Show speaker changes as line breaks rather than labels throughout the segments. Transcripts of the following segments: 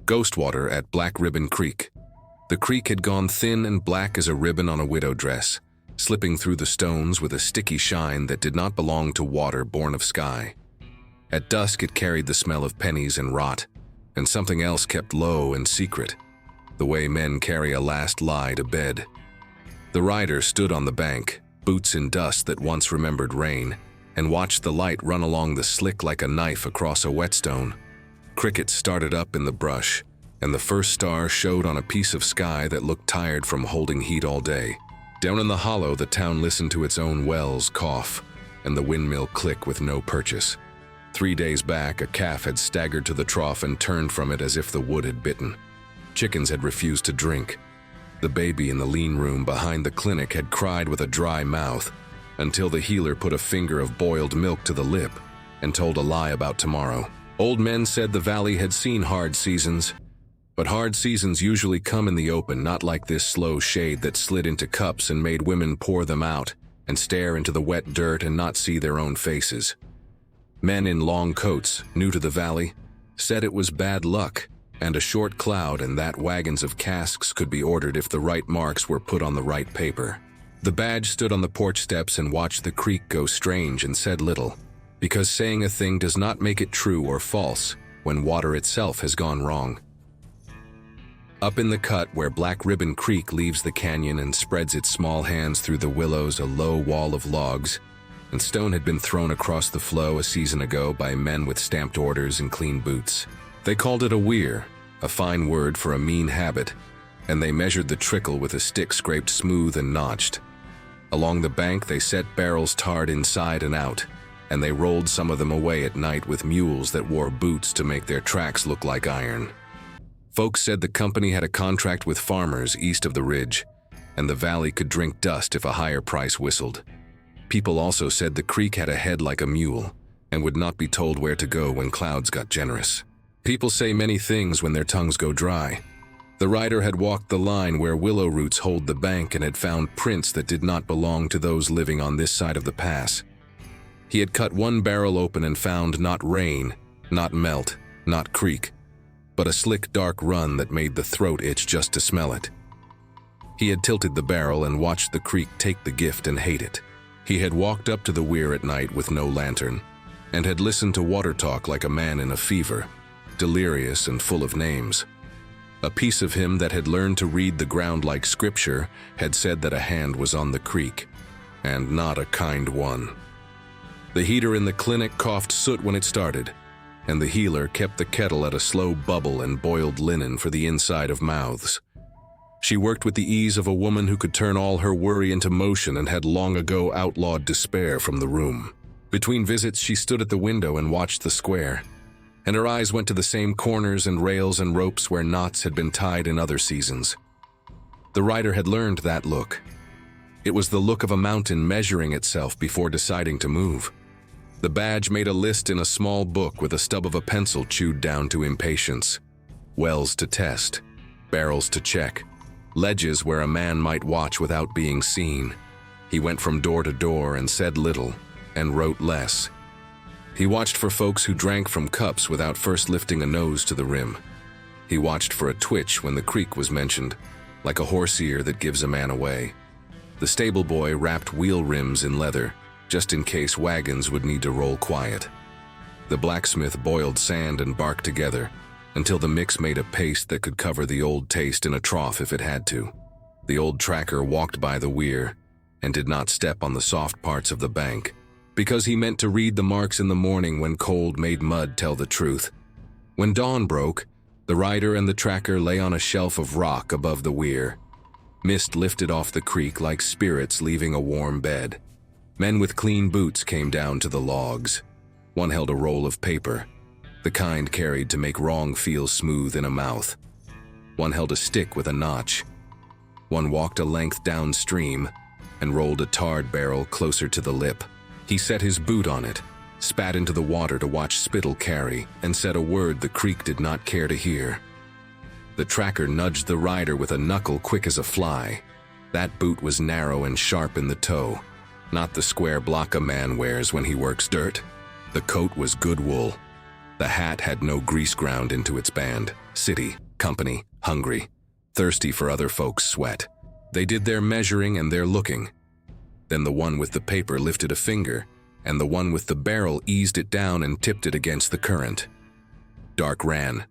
Ghostwater at Black Ribbon Creek. The creek had gone thin and black as a ribbon on a widow dress, slipping through the stones with a sticky shine that did not belong to water born of sky. At dusk it carried the smell of pennies and rot, and something else kept low and secret, the way men carry a last lie to bed. The rider stood on the bank, boots in dust that once remembered rain, and watched the light run along the slick like a knife across a whetstone. Crickets started up in the brush, and the first star showed on a piece of sky that looked tired from holding heat all day. Down in the hollow, the town listened to its own wells cough, and the windmill click with no purchase. 3 days back, a calf had staggered to the trough and turned from it as if the wood had bitten. Chickens had refused to drink. The baby in the lean room behind the clinic had cried with a dry mouth, until the healer put a finger of boiled milk to the lip and told a lie about tomorrow. Old men said the valley had seen hard seasons, but hard seasons usually come in the open, not like this slow shade that slid into cups and made women pour them out and stare into the wet dirt and not see their own faces. Men in long coats, new to the valley, said it was bad luck and a short cloud, and that wagons of casks could be ordered if the right marks were put on the right paper. The badge stood on the porch steps and watched the creek go strange and said little, because saying a thing does not make it true or false when water itself has gone wrong. Up in the cut where Black Ribbon Creek leaves the canyon and spreads its small hands through the willows, a low wall of logs and stone had been thrown across the flow a season ago by men with stamped orders and clean boots. They called it a weir, a fine word for a mean habit, and they measured the trickle with a stick scraped smooth and notched. Along the bank they set barrels tarred inside and out, and they rolled some of them away at night with mules that wore boots to make their tracks look like iron. Folks said the company had a contract with farmers east of the ridge, and the valley could drink dust if a higher price whistled. People also said the creek had a head like a mule, and would not be told where to go when clouds got generous. People say many things when their tongues go dry. The rider had walked the line where willow roots hold the bank and had found prints that did not belong to those living on this side of the pass. He had cut one barrel open and found not rain, not melt, not creek, but a slick dark run that made the throat itch just to smell it. He had tilted the barrel and watched the creek take the gift and hate it. He had walked up to the weir at night with no lantern, and had listened to water talk like a man in a fever, delirious and full of names. A piece of him that had learned to read the ground like scripture had said that a hand was on the creek, and not a kind one. The heater in the clinic coughed soot when it started, and the healer kept the kettle at a slow bubble and boiled linen for the inside of mouths. She worked with the ease of a woman who could turn all her worry into motion and had long ago outlawed despair from the room. Between visits, she stood at the window and watched the square, and her eyes went to the same corners and rails and ropes where knots had been tied in other seasons. The rider had learned that look. It was the look of a mountain measuring itself before deciding to move. The badge made a list in a small book with a stub of a pencil chewed down to impatience. Wells to test, barrels to check, ledges where a man might watch without being seen. He went from door to door and said little, and wrote less. He watched for folks who drank from cups without first lifting a nose to the rim. He watched for a twitch when the creek was mentioned, like a horse ear that gives a man away. The stable boy wrapped wheel rims in leather, just in case wagons would need to roll quiet. The blacksmith boiled sand and bark together, until the mix made a paste that could cover the old taste in a trough if it had to. The old tracker walked by the weir and did not step on the soft parts of the bank, because he meant to read the marks in the morning when cold made mud tell the truth. When dawn broke, the rider and the tracker lay on a shelf of rock above the weir. Mist lifted off the creek like spirits leaving a warm bed. Men with clean boots came down to the logs. One held a roll of paper, the kind carried to make wrong feel smooth in a mouth. One held a stick with a notch. One walked a length downstream and rolled a tarred barrel closer to the lip. He set his boot on it, spat into the water to watch spittle carry, and said a word the creek did not care to hear. The tracker nudged the rider with a knuckle quick as a fly. That boot was narrow and sharp in the toe, not the square block a man wears when he works dirt. The coat was good wool. The hat had no grease ground into its band. City, company, hungry, thirsty for other folks' sweat. They did their measuring and their looking. Then the one with the paper lifted a finger, and the one with the barrel eased it down and tipped it against the current. Dark ran.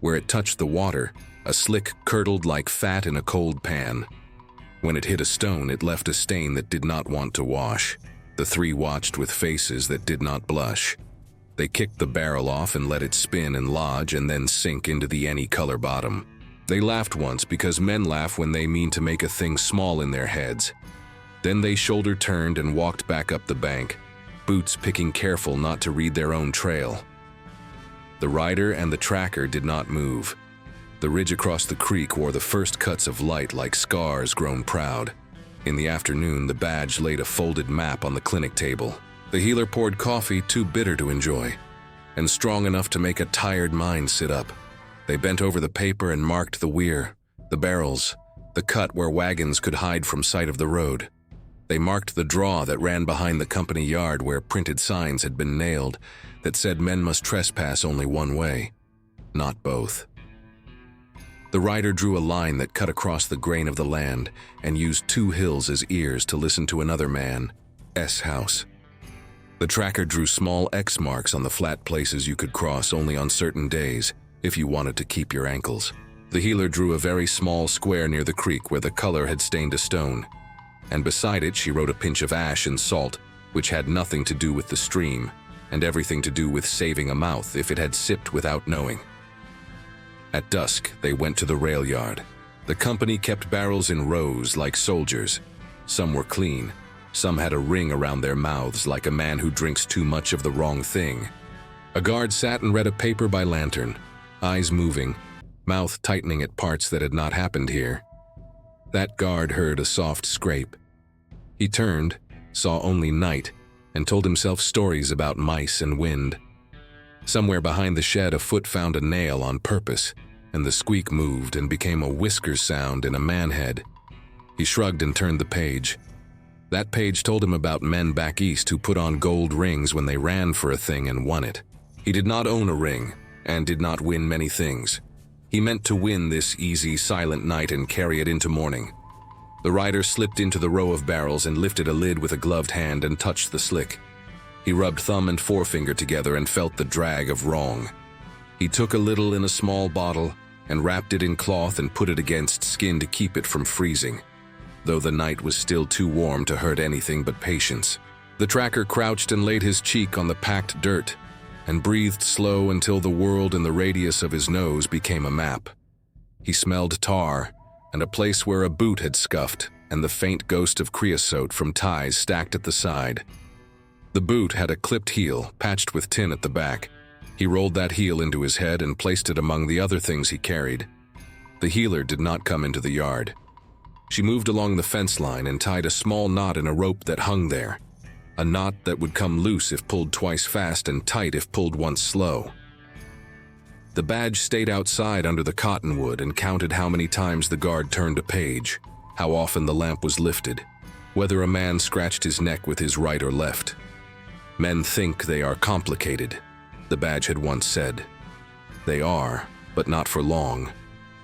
Where it touched the water, a slick curdled like fat in a cold pan. When it hit a stone, it left a stain that did not want to wash. The three watched with faces that did not blush. They kicked the barrel off and let it spin and lodge and then sink into the any color bottom. They laughed once because men laugh when they mean to make a thing small in their heads. Then they shoulder-turned and walked back up the bank, boots picking careful not to read their own trail. The rider and the tracker did not move. The ridge across the creek wore the first cuts of light like scars grown proud. In the afternoon, the badge laid a folded map on the clinic table. The healer poured coffee too bitter to enjoy, and strong enough to make a tired mind sit up. They bent over the paper and marked the weir, the barrels, the cut where wagons could hide from sight of the road. They marked the draw that ran behind the company yard where printed signs had been nailed that said men must trespass only one way, not both. The rider drew a line that cut across the grain of the land and used 2 hills as ears to listen to another man's house. The tracker drew small X marks on the flat places you could cross only on certain days if you wanted to keep your ankles. The healer drew a very small square near the creek where the color had stained a stone, and beside it she wrote a pinch of ash and salt, which had nothing to do with the stream and everything to do with saving a mouth if it had sipped without knowing. At dusk, they went to the rail yard. The company kept barrels in rows like soldiers. Some were clean. Some had a ring around their mouths like a man who drinks too much of the wrong thing. A guard sat and read a paper by lantern, eyes moving, mouth tightening at parts that had not happened here. That guard heard a soft scrape. He turned, saw only night, and told himself stories about mice and wind. Somewhere behind the shed, a foot found a nail on purpose, and the squeak moved and became a whisker sound in a man-head. He shrugged and turned the page. That page told him about men back east who put on gold rings when they ran for a thing and won it. He did not own a ring, and did not win many things. He meant to win this easy, silent night and carry it into morning. The rider slipped into the row of barrels and lifted a lid with a gloved hand and touched the slick. He rubbed thumb and forefinger together and felt the drag of wrong. He took a little in a small bottle and wrapped it in cloth and put it against skin to keep it from freezing, though the night was still too warm to hurt anything but patience. The tracker crouched and laid his cheek on the packed dirt and breathed slow until the world in the radius of his nose became a map. He smelled tar and a place where a boot had scuffed and the faint ghost of creosote from ties stacked at the side. The boot had a clipped heel, patched with tin at the back. He rolled that heel into his head and placed it among the other things he carried. The healer did not come into the yard. She moved along the fence line and tied a small knot in a rope that hung there, a knot that would come loose if pulled twice fast and tight if pulled once slow. The badge stayed outside under the cottonwood and counted how many times the guard turned a page, how often the lamp was lifted, whether a man scratched his neck with his right or left. Men think they are complicated, the badge had once said. They are, but not for long,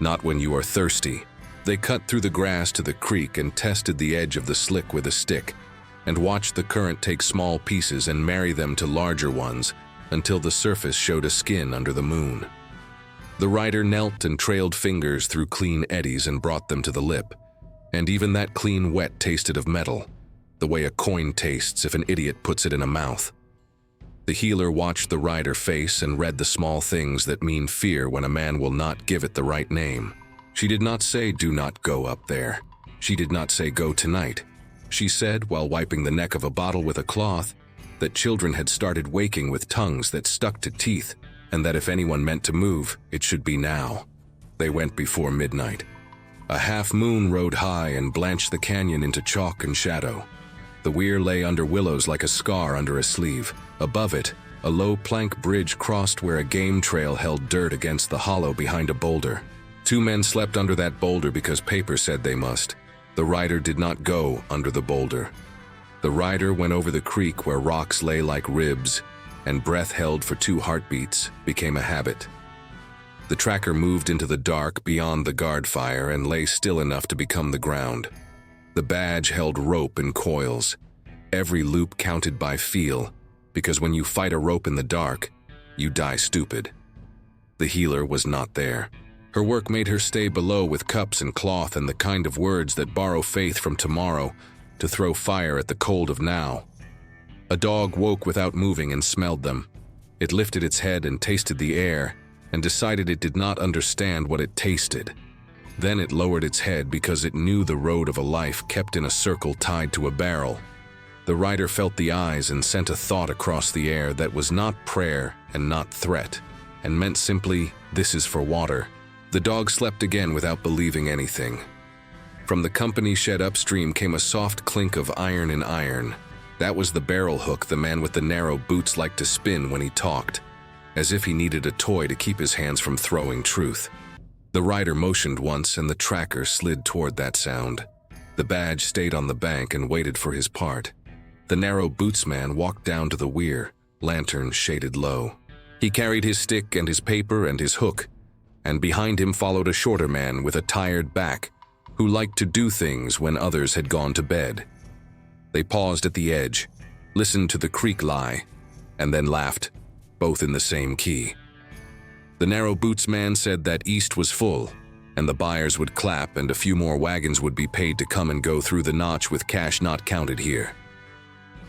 not when you are thirsty. They cut through the grass to the creek and tested the edge of the slick with a stick, and watched the current take small pieces and marry them to larger ones until the surface showed a skin under the moon. The rider knelt and trailed fingers through clean eddies and brought them to the lip, and even that clean wet tasted of metal, the way a coin tastes if an idiot puts it in a mouth. The healer watched the rider face and read the small things that mean fear when a man will not give it the right name. She did not say, "Do not go up there." She did not say, "Go tonight." She said, while wiping the neck of a bottle with a cloth, that children had started waking with tongues that stuck to teeth, and that if anyone meant to move, it should be now. They went before midnight. A half moon rode high and blanched the canyon into chalk and shadow. The weir lay under willows like a scar under a sleeve. Above it, a low plank bridge crossed where a game trail held dirt against the hollow behind a boulder. 2 men slept under that boulder because paper said they must. The rider did not go under the boulder. The rider went over the creek where rocks lay like ribs and breath held for 2 heartbeats became a habit. The tracker moved into the dark beyond the guard fire and lay still enough to become the ground. The badge held rope in coils. Every loop counted by feel, because when you fight a rope in the dark, you die stupid. The healer was not there. Her work made her stay below with cups and cloth and the kind of words that borrow faith from tomorrow to throw fire at the cold of now. A dog woke without moving and smelled them. It lifted its head and tasted the air and decided it did not understand what it tasted. Then it lowered its head because it knew the road of a life kept in a circle tied to a barrel. The rider felt the eyes and sent a thought across the air that was not prayer and not threat, and meant simply, "This is for water." The dog slept again without believing anything. From the company shed upstream came a soft clink of iron in iron. That was the barrel hook the man with the narrow boots liked to spin when he talked, as if he needed a toy to keep his hands from throwing truth. The rider motioned once and the tracker slid toward that sound. The badge stayed on the bank and waited for his part. The narrow boots man walked down to the weir, lantern shaded low. He carried his stick and his paper and his hook, and behind him followed a shorter man with a tired back, who liked to do things when others had gone to bed. They paused at the edge, listened to the creek lie, and then laughed, both in the same key. The narrow boots man said that east was full, and the buyers would clap and a few more wagons would be paid to come and go through the notch with cash not counted here.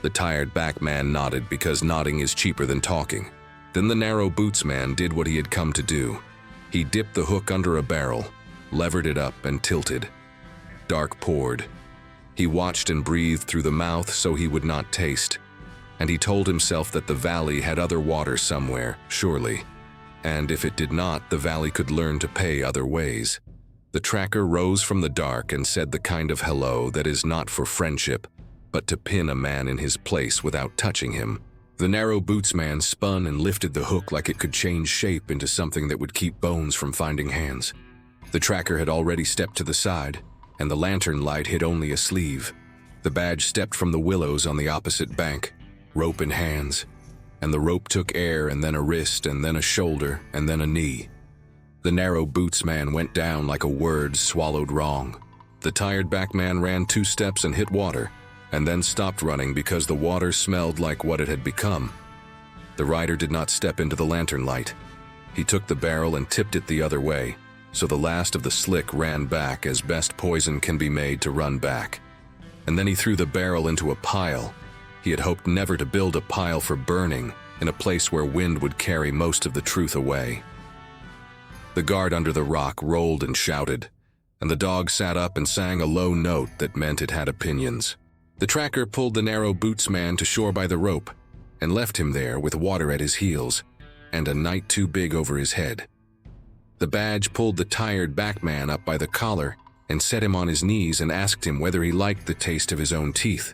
The tired back man nodded because nodding is cheaper than talking. Then the narrow boots man did what he had come to do. He dipped the hook under a barrel, levered it up and tilted. Dark poured. He watched and breathed through the mouth so he would not taste, and he told himself that the valley had other water somewhere, surely. And if it did not, the valley could learn to pay other ways. The tracker rose from the dark and said the kind of hello that is not for friendship, but to pin a man in his place without touching him. The narrow boots man spun and lifted the hook like it could change shape into something that would keep bones from finding hands. The tracker had already stepped to the side, and the lantern light hid only a sleeve. The badge stepped from the willows on the opposite bank, rope in hands, and the rope took air and then a wrist and then a shoulder and then a knee. The narrow boots man went down like a word swallowed wrong. The tired back man ran 2 steps and hit water, and then stopped running because the water smelled like what it had become. The rider did not step into the lantern light. He took the barrel and tipped it the other way, so the last of the slick ran back as best poison can be made to run back. And then he threw the barrel into a pile. He had hoped never to build a pile for burning in a place where wind would carry most of the truth away. The guard under the rock rolled and shouted, and the dog sat up and sang a low note that meant it had opinions. The tracker pulled the narrow boots man to shore by the rope and left him there with water at his heels and a night too big over his head. The badge pulled the tired back man up by the collar and set him on his knees and asked him whether he liked the taste of his own teeth.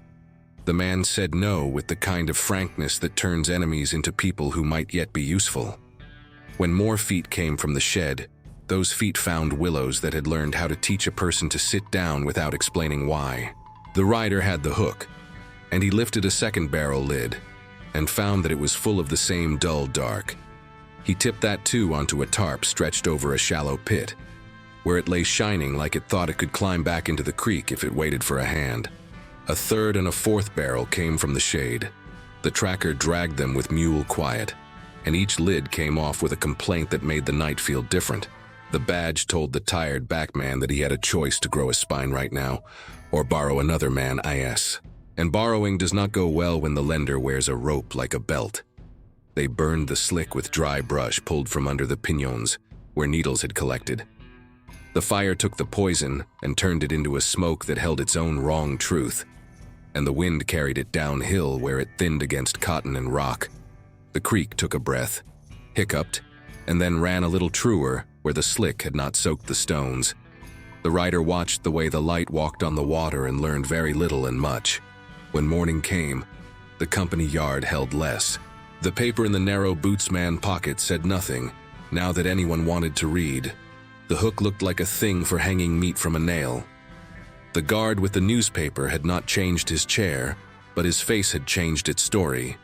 The man said no with the kind of frankness that turns enemies into people who might yet be useful. When more feet came from the shed, those feet found willows that had learned how to teach a person to sit down without explaining why. The rider had the hook, and he lifted a second barrel lid and found that it was full of the same dull dark. He tipped that too onto a tarp stretched over a shallow pit, where it lay shining like it thought it could climb back into the creek if it waited for a hand. A third and a fourth barrel came from the shade. The tracker dragged them with mule quiet, and each lid came off with a complaint that made the night feel different. The badge told the tired back man that he had a choice to grow a spine right now, or borrow another man is. And borrowing does not go well when the lender wears a rope like a belt. They burned the slick with dry brush pulled from under the piñons, where needles had collected. The fire took the poison and turned it into a smoke that held its own wrong truth, and the wind carried it downhill where it thinned against cotton and rock. The creek took a breath, hiccuped, and then ran a little truer where the slick had not soaked the stones. The rider watched the way the light walked on the water and learned very little and much. When morning came, the company yard held less. The paper in the narrow bootsman pocket said nothing, now that anyone wanted to read. The hook looked like a thing for hanging meat from a nail. The guard with the newspaper had not changed his chair, but his face had changed its story.